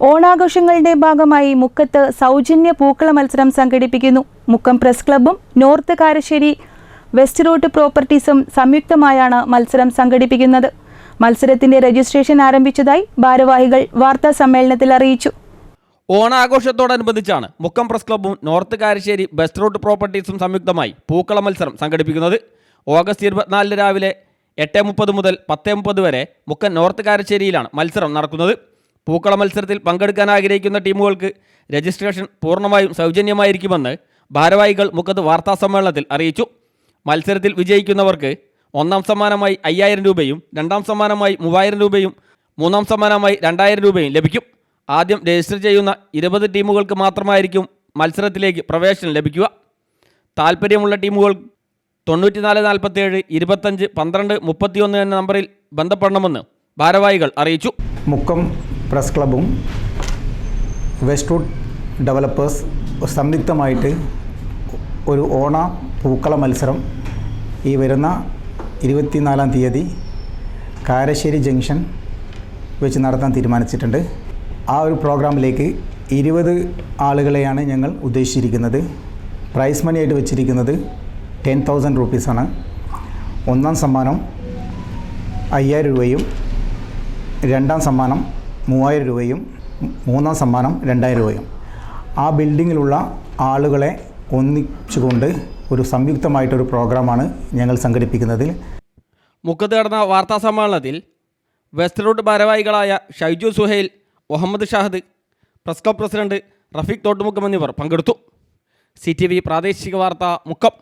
ഓണാഘോഷങ്ങളുടെ ഭാഗമായി മുക്കത്ത് സൗജന്യ പൂക്കള മത്സരം സംഘടിപ്പിക്കുന്നു. മുക്കം പ്രസ് ക്ലബ്ബും നോർത്ത് കാരശ്ശേരി വെസ്റ്റ് റോഡ് പ്രോപ്പർട്ടീസും സംയുക്തമായാണ് മത്സരം സംഘടിപ്പിക്കുന്നത്. മത്സരത്തിന്റെ രജിസ്ട്രേഷൻ ആരംഭിച്ചതായി ഭാരവാഹികൾ വാർത്താ സമ്മേളനത്തിൽ അറിയിച്ചു. ഓണാഘോഷത്തോടനുബന്ധിച്ചാണ് മുക്കം പ്രസ് ക്ലബ്ബും നോർത്ത് കാരശ്ശേരി വെസ്റ്റ് റോഡ് പ്രോപ്പർട്ടീസും സംയുക്തമായി പൂക്കള മത്സരം സംഘടിപ്പിക്കുന്നത്. ഓഗസ്റ്റ് 24 രാവിലെ 8:30 മുതൽ 10:30 വരെ മുക്കം നോർത്ത് കാരശ്ശേരിയിലാണ് മത്സരം നടക്കുന്നത്. പൂക്കള മത്സരത്തിൽ പങ്കെടുക്കാൻ ആഗ്രഹിക്കുന്ന ടീമുകൾക്ക് രജിസ്ട്രേഷൻ പൂർണ്ണമായും സൗജന്യമായിരിക്കുമെന്ന് ഭാരവാഹികൾ മുക്കത്ത് വാർത്താസമ്മേളനത്തിൽ അറിയിച്ചു. മത്സരത്തിൽ വിജയിക്കുന്നവർക്ക് ഒന്നാം സമ്മാനമായി 5000 രൂപയും രണ്ടാം സമ്മാനമായി 3000 രൂപയും മൂന്നാം സമ്മാനമായി 2000 രൂപയും ലഭിക്കും. ആദ്യം രജിസ്റ്റർ ചെയ്യുന്ന 20 ടീമുകൾക്ക് മാത്രമായിരിക്കും മത്സരത്തിലേക്ക് പ്രവേശനം ലഭിക്കുക. താൽപ്പര്യമുള്ള ടീമുകൾ 9447 25 12 31 എന്ന നമ്പറിൽ ബന്ധപ്പെടണമെന്ന് ഭാരവാഹികൾ അറിയിച്ചു. മുക്കം പ്രസ് ക്ലബ്ബും വെസ്റ്റ് റോഡ് ഡെവലപ്പേഴ്സ് സംയുക്തമായിട്ട് ഒരു ഓണ പൂക്കള മത്സരം ഈ വരുന്ന 24-ാം തീയതി കാരശ്ശേരി ജംഗ്ഷൻ വെച്ച് നടത്താൻ തീരുമാനിച്ചിട്ടുണ്ട്. ആ ഒരു പ്രോഗ്രാമിലേക്ക് 20 ആളുകളെയാണ് ഞങ്ങൾ ഉദ്ദേശിച്ചിരിക്കുന്നത്. പ്രൈസ് മണി ആയിട്ട് വെച്ചിരിക്കുന്നത് 10,000 റുപ്പീസാണ്. ഒന്നാം സമ്മാനം 5000 രൂപയും രണ്ടാം സമ്മാനം 3000 രൂപയും മൂന്നാം സമ്മാനം 2000 രൂപയും. ആ ബിൽഡിങ്ങിലുള്ള ആളുകളെ ഒന്നിച്ചുകൊണ്ട് ഒരു സംയുക്തമായിട്ടൊരു പ്രോഗ്രാമാണ് ഞങ്ങൾ സംഘടിപ്പിക്കുന്നത്. മുക്കത്ത് നടന്ന വാർത്താ സമ്മേളനത്തിൽ വെസ്റ്റ് റോഡ് ഭാരവാഹികളായ Shaiju Suhail, Muhammad Shahad, press club president Rafeeq Thottumukkam എന്നിവർ പങ്കെടുത്തു. CTV പ്രാദേശിക വാർത്ത മുക്കം.